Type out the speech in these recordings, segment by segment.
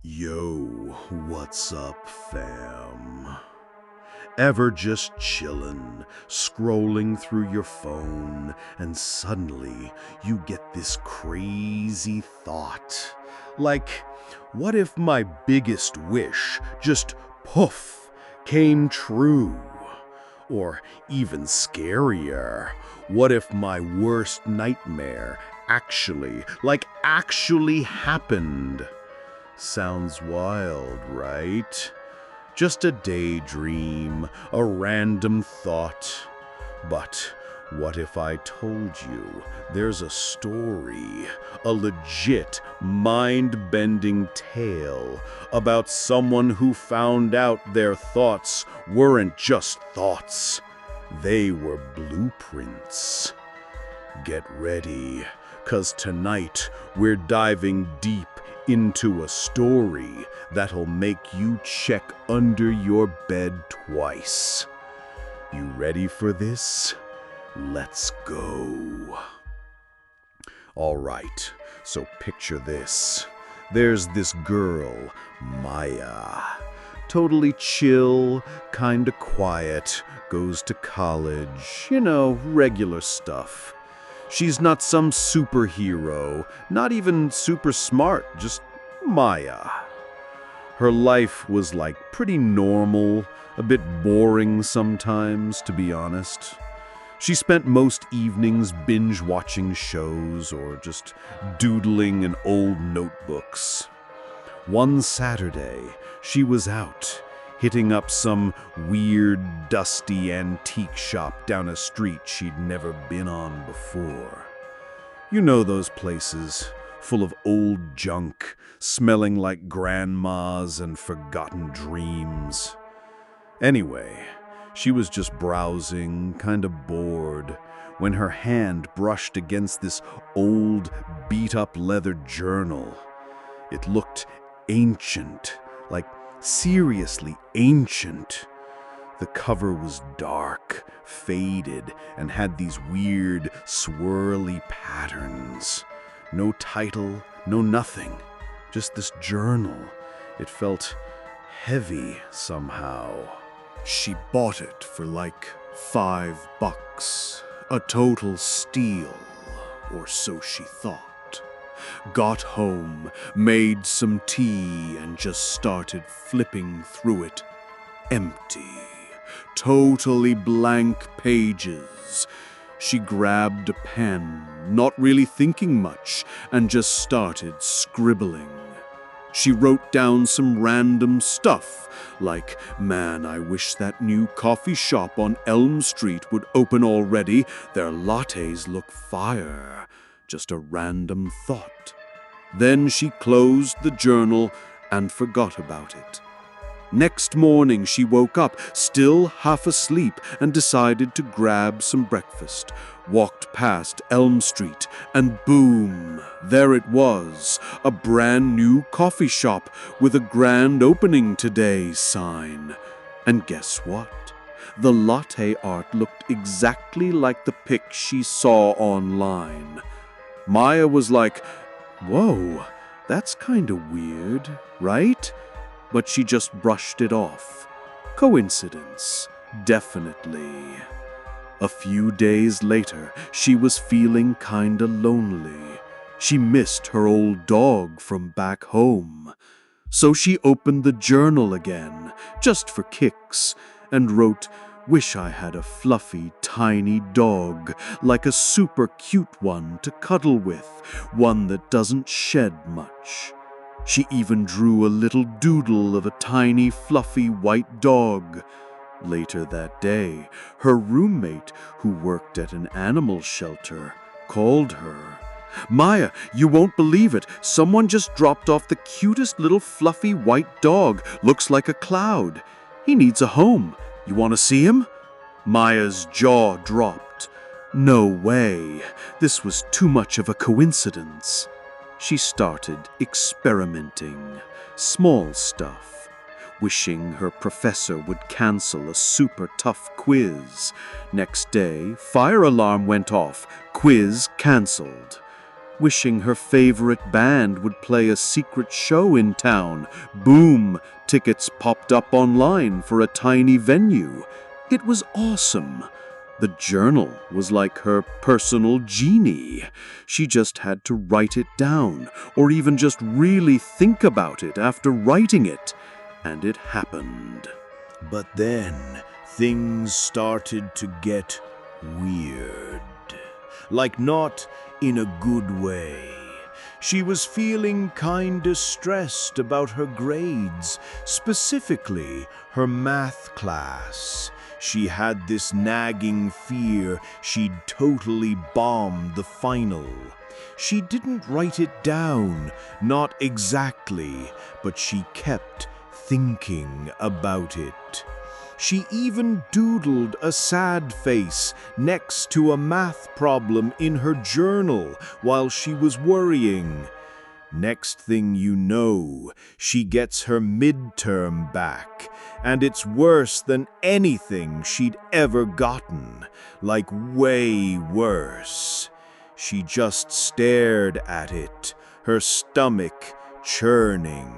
Yo, what's up, fam? Ever just chillin', scrolling through your phone, and suddenly you get this crazy thought. Like, what if my biggest wish just poof came true? Or even scarier, what if my worst nightmare actually happened? Sounds wild, right? Just a daydream, a random thought. But what if I told you there's a story, a legit, mind-bending tale about someone who found out their thoughts weren't just thoughts, they were blueprints? Get ready, 'cause tonight we're diving deep into a story that'll make you check under your bed twice. You ready for this? Let's go. All right, so picture this. There's this girl, Maya. Totally chill, kinda quiet, goes to college, regular stuff. She's not some superhero, not even super smart, just Maya. Her life was pretty normal, a bit boring sometimes, to be honest. She spent most evenings binge-watching shows or just doodling in old notebooks. One Saturday, she was out, hitting up some weird, dusty antique shop down a street she'd never been on before. You know those places, full of old junk, smelling like grandmas and forgotten dreams. Anyway, she was just browsing, kinda bored, when her hand brushed against this old, beat-up leather journal. It looked ancient, seriously ancient. The cover was dark, faded, and had these weird, swirly patterns. No title, no nothing. Just this journal. It felt heavy somehow. She bought it for $5. A total steal, or so she thought. Got home, made some tea, and just started flipping through it. Empty. Totally blank pages. She grabbed a pen, not really thinking much, and just started scribbling. She wrote down some random stuff, like, "Man, I wish that new coffee shop on Elm Street would open already. Their lattes look fire." Just a random thought. Then she closed the journal and forgot about it. Next morning she woke up, still half asleep, and decided to grab some breakfast. Walked past Elm Street, and boom, there it was, a brand new coffee shop with a grand opening today sign. And guess what? The latte art looked exactly like the pic she saw online. Maya was like, "Whoa, that's kinda weird, right?" But she just brushed it off. Coincidence, definitely. A few days later, she was feeling kinda lonely. She missed her old dog from back home. So she opened the journal again, just for kicks, and wrote, "Wish I had a fluffy, tiny dog, like a super cute one to cuddle with, one that doesn't shed much." She even drew a little doodle of a tiny, fluffy white dog. Later that day, her roommate, who worked at an animal shelter, called her. "Maya, you won't believe it. Someone just dropped off the cutest little fluffy white dog. Looks like a cloud. He needs a home. You want to see him?" Maya's jaw dropped. No way. This was too much of a coincidence. She started experimenting. Small stuff. Wishing her professor would cancel a super tough quiz. Next day, fire alarm went off. Quiz canceled. wishing her favorite band would play a secret show in town. Boom! Tickets popped up online for a tiny venue. It was awesome. The journal was like her personal genie. She just had to write it down, or even just really think about it after writing it. And it happened. But then things started to get weird. Like not in a good way. She was feeling kinda stressed about her grades, specifically her math class. She had this nagging fear she'd totally bombed the final. She didn't write it down, not exactly, but she kept thinking about it. She even doodled a sad face next to a math problem in her journal while she was worrying. Next thing you know, she gets her midterm back, and it's worse than anything she'd ever gotten, like way worse. She just stared at it, her stomach churning.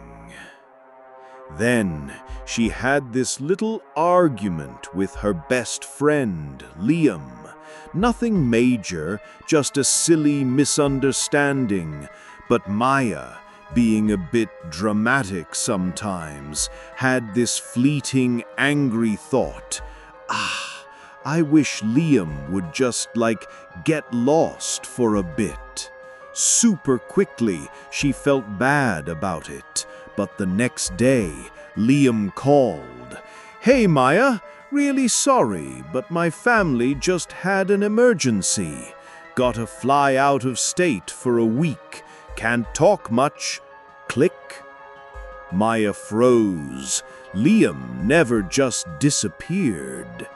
Then she had this little argument with her best friend, Liam. Nothing major, just a silly misunderstanding. But Maya, being a bit dramatic sometimes, had this fleeting, angry thought. I wish Liam would just, get lost for a bit. Super quickly, she felt bad about it. But the next day, Liam called. "Hey, Maya, really sorry, but my family just had an emergency. Gotta fly out of state for a week. Can't talk much. Click." Maya froze. Liam never just disappeared.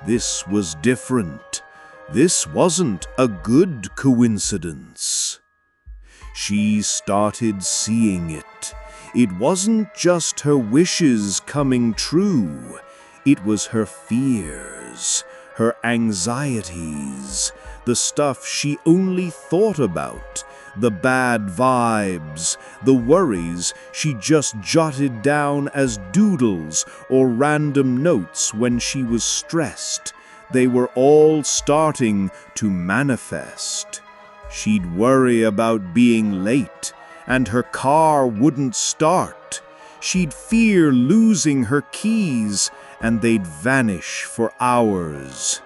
This was different. This wasn't a good coincidence. She started seeing it. It wasn't just her wishes coming true. It was her fears, her anxieties, the stuff she only thought about, the bad vibes, the worries she just jotted down as doodles or random notes when she was stressed. They were all starting to manifest. She'd worry about being late, and her car wouldn't start. She'd fear losing her keys, and they'd vanish for hours.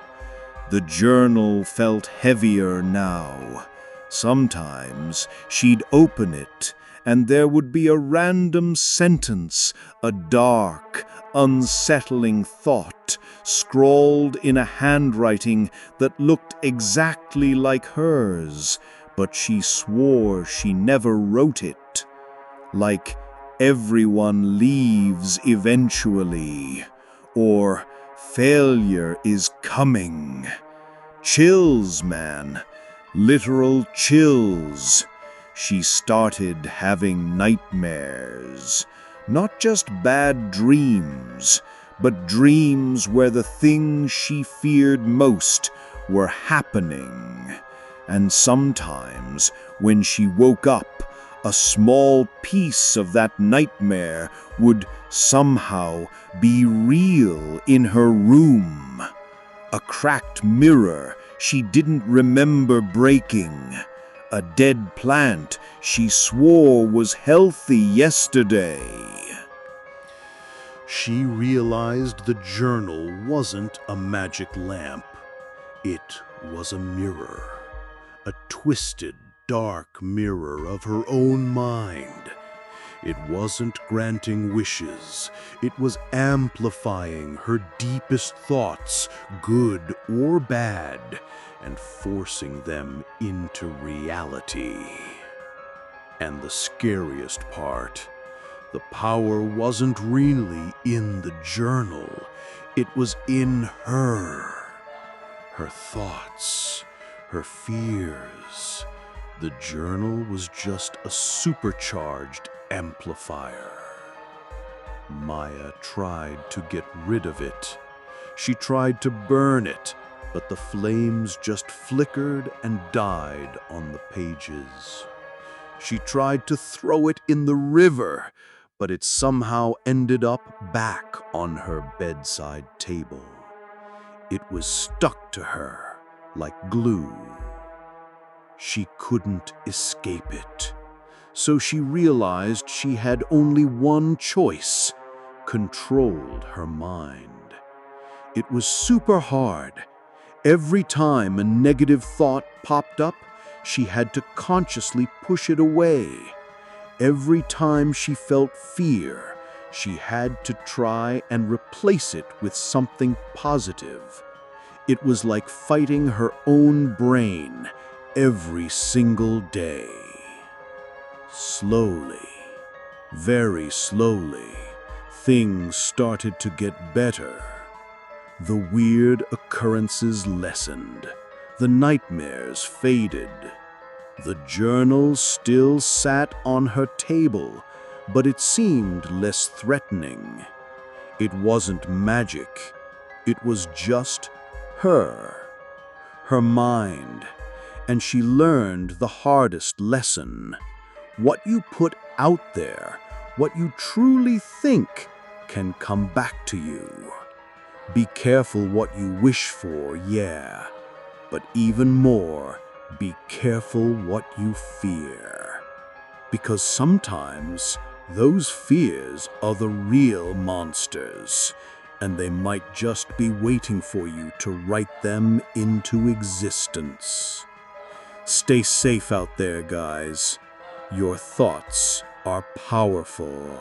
The journal felt heavier now. Sometimes she'd open it, and there would be a random sentence, a dark, unsettling thought, scrawled in a handwriting that looked exactly like hers, but she swore she never wrote it. Like, everyone leaves eventually, or failure is coming. Chills, man. Literal chills. She started having nightmares. Not just bad dreams, but dreams where the things she feared most were happening. And sometimes, when she woke up, a small piece of that nightmare would somehow be real in her room. A cracked mirror she didn't remember breaking. A dead plant she swore was healthy yesterday. She realized the journal wasn't a magic lamp. It was a mirror. A twisted, dark mirror of her own mind. It wasn't granting wishes. It was amplifying her deepest thoughts, good or bad, and forcing them into reality. And the scariest part, the power wasn't really in the journal. It was in her. Her thoughts, her fears. The journal was just a supercharged amplifier. Maya tried to get rid of it. She tried to burn it, but the flames just flickered and died on the pages. She tried to throw it in the river, but it somehow ended up back on her bedside table. It was stuck to her like glue. She couldn't escape it. So she realized she had only one choice: controlled her mind. It was super hard. Every time a negative thought popped up, she had to consciously push it away. Every time she felt fear, she had to try and replace it with something positive. It was like fighting her own brain every single day. Slowly, very slowly, things started to get better. The weird occurrences lessened. The nightmares faded. The journal still sat on her table, but it seemed less threatening. It wasn't magic. It was just her mind, and she learned the hardest lesson. What you put out there, what you truly think, can come back to you. Be careful what you wish for, yeah, but even more, be careful what you fear. Because sometimes those fears are the real monsters, and they might just be waiting for you to write them into existence. Stay safe out there, guys. Your thoughts are powerful.